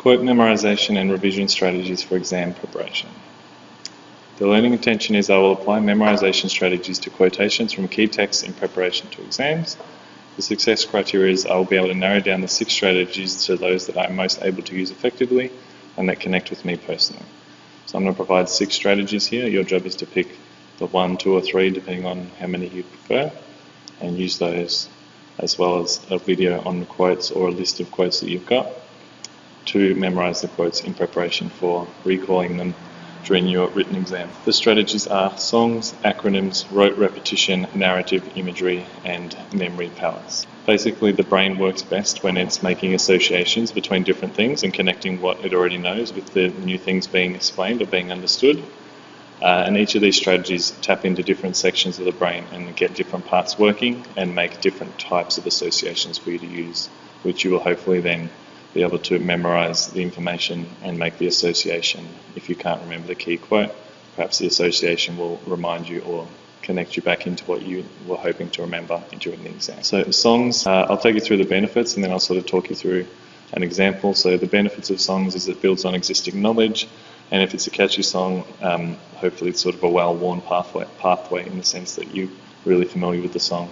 Quote memorisation and revision strategies for exam preparation. The learning intention is I will apply memorisation strategies to quotations from key texts in preparation to exams. The success criteria is I will be able to narrow down the 6 strategies to those that I'm most able to use effectively and that connect with me personally. So I'm going to provide 6 strategies here. Your job is to pick the 1, 2 or 3 depending on how many you prefer and use those, as well as a video on the quotes or a list of quotes that you've got, to memorise the quotes in preparation for recalling them during your written exam. The strategies are songs, acronyms, rote repetition, narrative imagery, and memory palace. Basically, the brain works best when it's making associations between different things and connecting what it already knows with the new things being explained or being understood. And each of these strategies tap into different sections of the brain and get different parts working and make different types of associations for you to use, which you will hopefully then be able to memorise the information and make the association. If you can't remember the key quote, perhaps the association will remind you or connect you back into what you were hoping to remember during the exam. So songs, I'll take you through the benefits and then I'll sort of talk you through an example. So the benefits of songs is it builds on existing knowledge, and if it's a catchy song, hopefully it's sort of a well-worn pathway in the sense that you're really familiar with the song.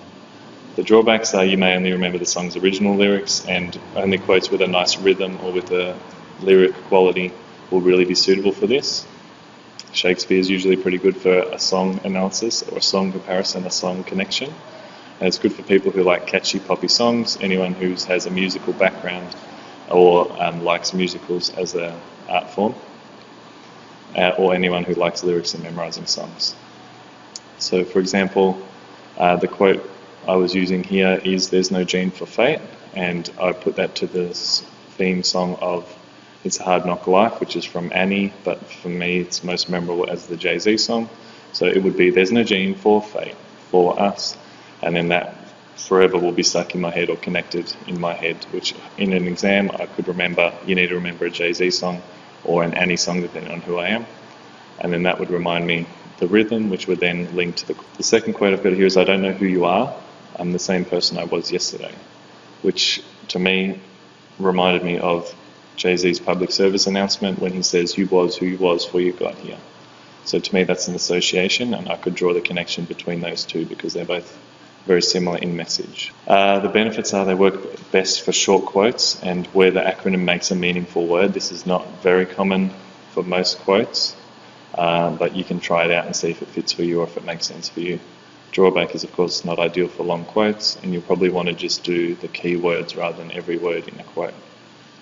The drawbacks are you may only remember the song's original lyrics, and only quotes with a nice rhythm or with a lyric quality will really be suitable for this. Shakespeare is usually pretty good for a song analysis or a song comparison, a song connection. And it's good for people who like catchy poppy songs, anyone who has a musical background or likes musicals as an art form, or anyone who likes lyrics and memorising songs. So for example, the quote I was using here is "There's no gene for fate," and I put that to the theme song of "It's a Hard Knock Life," which is from Annie, but for me it's most memorable as the Jay-Z song. So it would be "There's no gene for fate for us," and then that forever will be stuck in my head or connected in my head, which in an exam I could remember. You need to remember a Jay-Z song or an Annie song depending on who I am, and then that would remind me the rhythm, which would then link to the second quote I've got here is "I don't know who you are, I'm the same person I was yesterday," which to me reminded me of Jay-Z's public service announcement when he says "you was who you was before you got here." So to me that's an association, and I could draw the connection between those two because they're both very similar in message. The benefits are they work best for short quotes and where the acronym makes a meaningful word. This is not very common for most quotes, but you can try it out and see if it fits for you or if it makes sense for you. Drawback is of course not ideal for long quotes, and you'll probably want to just do the key words rather than every word in a quote.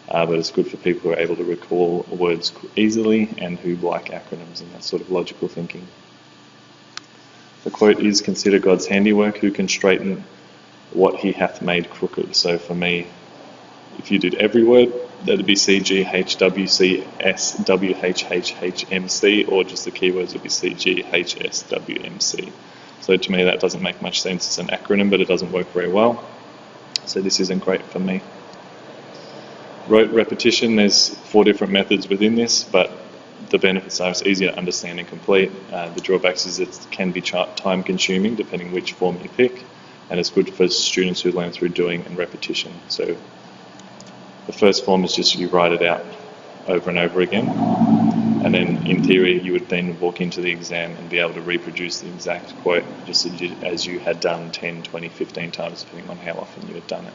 But it's good for people who are able to recall words easily and who like acronyms and that sort of logical thinking. The quote is "Consider God's handiwork, who can straighten what he hath made crooked." So for me, if you did every word, that'd be CGHWCSWHHHMC, or just the keywords would be CGHSWMC. So to me that doesn't make much sense as an acronym, but it doesn't work very well. So this isn't great for me. Rote repetition, there's 4 different methods within this, but the benefits are it's easier to understand and complete. The drawbacks is it can be time consuming depending which form you pick, and it's good for students who learn through doing and repetition. So the first form is just you write it out over and over again, and then in theory you would then walk into the exam and be able to reproduce the exact quote just as you had done 10, 20, 15 times depending on how often you had done it.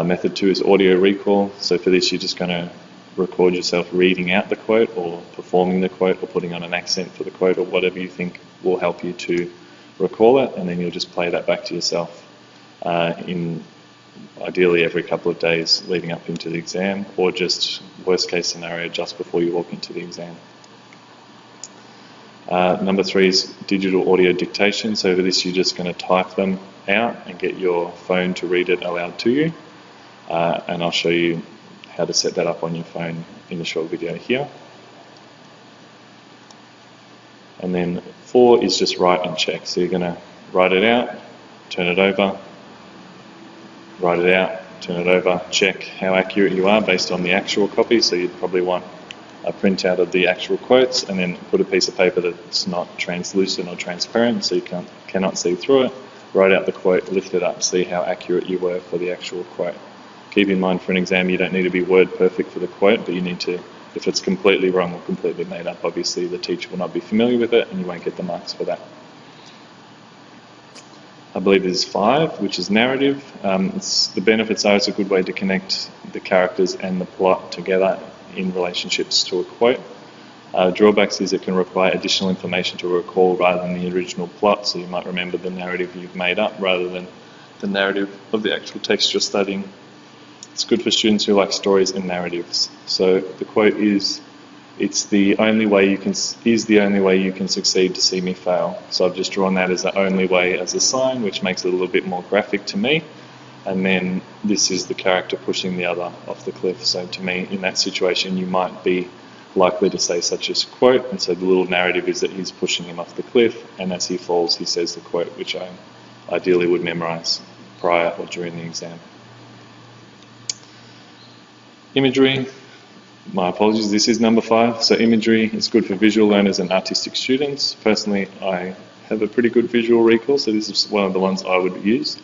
Method 2 is audio recall. So for this you're just going to record yourself reading out the quote or performing the quote or putting on an accent for the quote or whatever you think will help you to recall it, and then you'll just play that back to yourself in ideally every couple of days leading up into the exam, or just worst case scenario just before you walk into the exam. Number 3 is digital audio dictation. So for this you're just going to type them out and get your phone to read it aloud to you, and I'll show you how to set that up on your phone in a short video here. And then 4 is just write and check. So you're going to write it out, turn it over, write it out, turn it over, check how accurate you are based on the actual copy. So you'd probably want a printout of the actual quotes, and then put a piece of paper that's not translucent or transparent so you cannot see through it. Write out the quote, lift it up, see how accurate you were for the actual quote. keep in mind for an exam you don't need to be word perfect for the quote, but you need to, if it's completely wrong or completely made up, obviously the teacher will not be familiar with it and you won't get the marks for that. I believe there's 5, which is narrative. The benefits are it's a good way to connect the characters and the plot together in relationships to a quote. Drawbacks is it can require additional information to recall rather than the original plot, so you might remember the narrative you've made up rather than the narrative of the actual text you're studying. It's good for students who like stories and narratives. So the quote is, is the only way you can succeed to see me fail. So I've just drawn that as the only way as a sign, which makes it a little bit more graphic to me. And then this is the character pushing the other off the cliff. So to me, in that situation, you might be likely to say such as quote, and so the little narrative is that he's pushing him off the cliff, and as he falls he says the quote, which I ideally would memorise prior or during the exam. Imagery, my apologies, this is number 5. So imagery is good for visual learners and artistic students. Personally, I have a pretty good visual recall, so this is one of the ones I would use.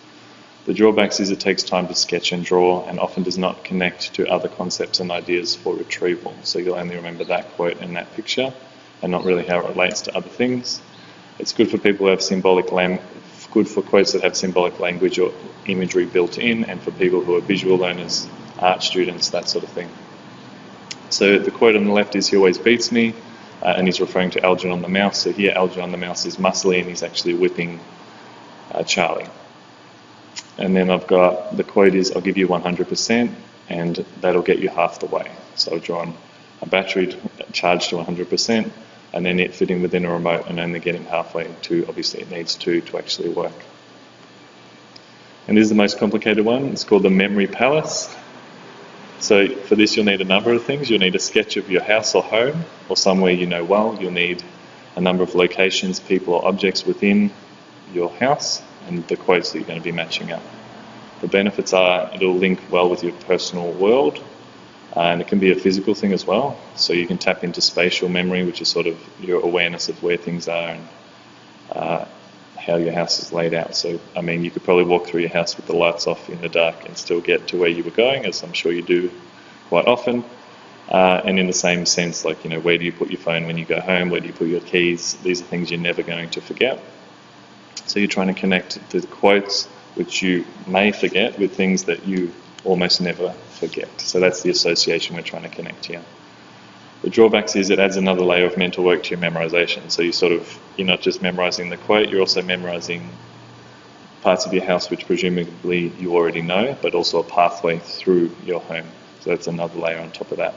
The drawbacks is it takes time to sketch and draw and often does not connect to other concepts and ideas for retrieval. So you'll only remember that quote and that picture and not really how it relates to other things. It's good for people who have good for quotes that have symbolic language or imagery built in, and for people who are visual learners, art students, that sort of thing. So the quote on the left is "He always beats me," and he's referring to Algernon the mouse. So here Algernon the mouse is muscly and he's actually whipping Charlie. And then I've got, the quote is, "I'll give you 100% and that'll get you half the way." So I've drawn a battery charged to 100% and then it fitting within a remote and only getting halfway to, obviously it needs to actually work. And this is the most complicated one. It's called the memory palace. So for this you'll need a number of things. You'll need a sketch of your house or home or somewhere you know well. You'll need a number of locations, people or objects within your house, and the quotes that you're going to be matching up. The benefits are it'll link well with your personal world, and it can be a physical thing as well. So you can tap into spatial memory, which is sort of your awareness of where things are and how your house is laid out. So, I mean, you could probably walk through your house with the lights off in the dark and still get to where you were going, as I'm sure you do quite often. And in the same sense, like, you know, where do you put your phone when you go home? Where do you put your keys? These are things you're never going to forget. So you're trying to connect the quotes, which you may forget, with things that you almost never forget. So that's the association we're trying to connect here. The drawbacks is it adds another layer of mental work to your memorisation. So you're not just memorising the quote, you're also memorising parts of your house which presumably you already know, but also a pathway through your home. So that's another layer on top of that.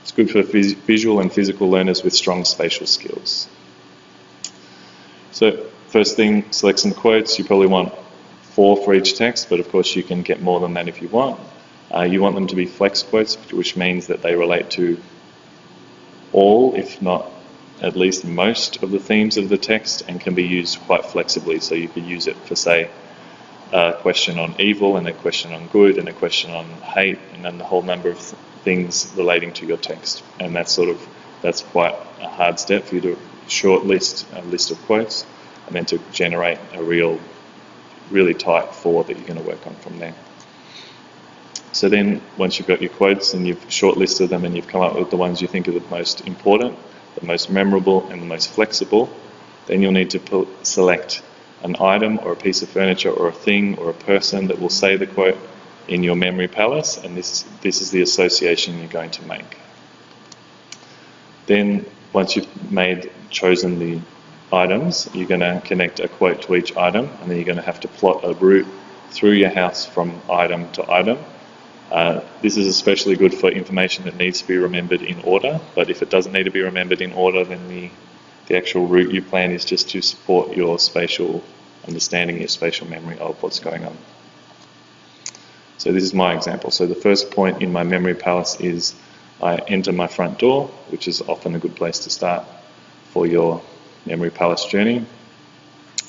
It's good for visual and physical learners with strong spatial skills. So first thing, select some quotes. You probably want 4 for each text, but of course you can get more than that if you want. You want them to be flex quotes, which means that they relate to all, if not at least most of the themes of the text, and can be used quite flexibly. So you could use it for, say, a question on evil and a question on good and a question on hate, and then the whole number of things relating to your text. And that's quite a hard step for you to shortlist a list of quotes and then to generate a really tight 4 that you're going to work on from there. So then once you've got your quotes and you've shortlisted them and you've come up with the ones you think are the most important, the most memorable and the most flexible, then you'll need to select an item or a piece of furniture or a thing or a person that will say the quote in your memory palace, and this is the association you're going to make. Then once you've chosen the items, you're going to connect a quote to each item, and then you're going to have to plot a route through your house from item to item. This is especially good for information that needs to be remembered in order, but if it doesn't need to be remembered in order, then the actual route you plan is just to support your spatial understanding, your spatial memory of what's going on. So this is my example. So the first point in my memory palace is I enter my front door, which is often a good place to start for your memory palace journey.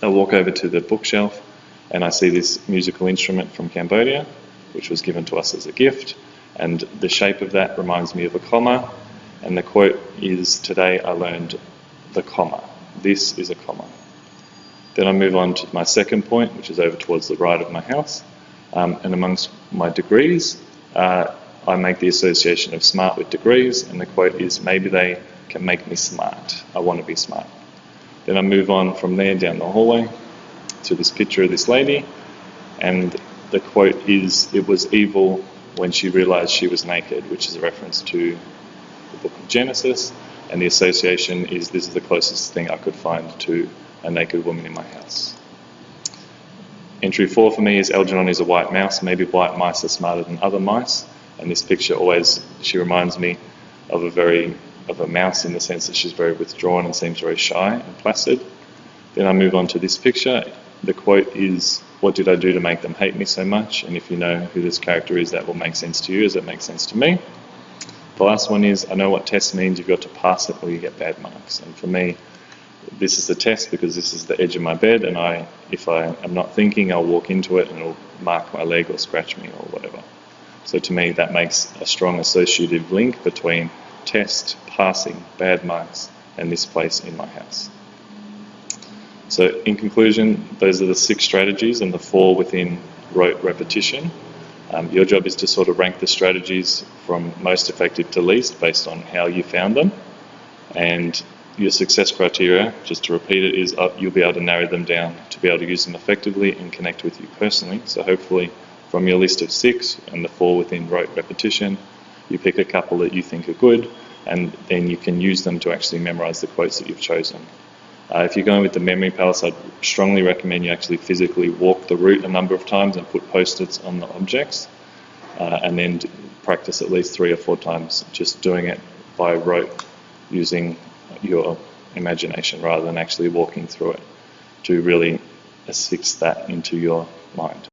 I walk over to the bookshelf and I see this musical instrument from Cambodia, which was given to us as a gift, and the shape of that reminds me of a comma, and the quote is, "Today I learned the comma. This is a comma." Then I move on to my second point, which is over towards the right of my house, and amongst my degrees, I make the association of smart with degrees, and the quote is, maybe they can make me smart. I want to be smart. Then I move on from there down the hallway to this picture of this lady, and the quote is, it was evil when she realized she was naked, which is a reference to the book of Genesis, and the association is, this is the closest thing I could find to a naked woman in my house. Entry 4 for me is Algernon is a white mouse. Maybe white mice are smarter than other mice. And this picture always, she reminds me of a mouse in the sense that she's very withdrawn and seems very shy and placid. Then I move on to this picture. The quote is, what did I do to make them hate me so much? And if you know who this character is, that will make sense to you as it makes sense to me. The last one is, I know what test means. You've got to pass it or you get bad marks. And for me, this is the test because this is the edge of my bed, and if I am not thinking, I'll walk into it and it'll mark my leg or scratch me or whatever. So to me, that makes a strong associative link between test, passing, bad marks, and this place in my house. So in conclusion, those are the 6 strategies and the 4 within rote repetition. Your job is to sort of rank the strategies from most effective to least based on how you found them. And your success criteria, just to repeat it, is you'll be able to narrow them down to be able to use them effectively and connect with you personally. So hopefully from your list of 6 and the 4 within rote repetition, you pick a couple that you think are good, and then you can use them to actually memorize the quotes that you've chosen. If you're going with the memory palace, I'd strongly recommend you actually physically walk the route a number of times and put post-its on the objects, and then practice at least 3 or 4 times just doing it by rote using your imagination rather than actually walking through it to really affix that into your mind.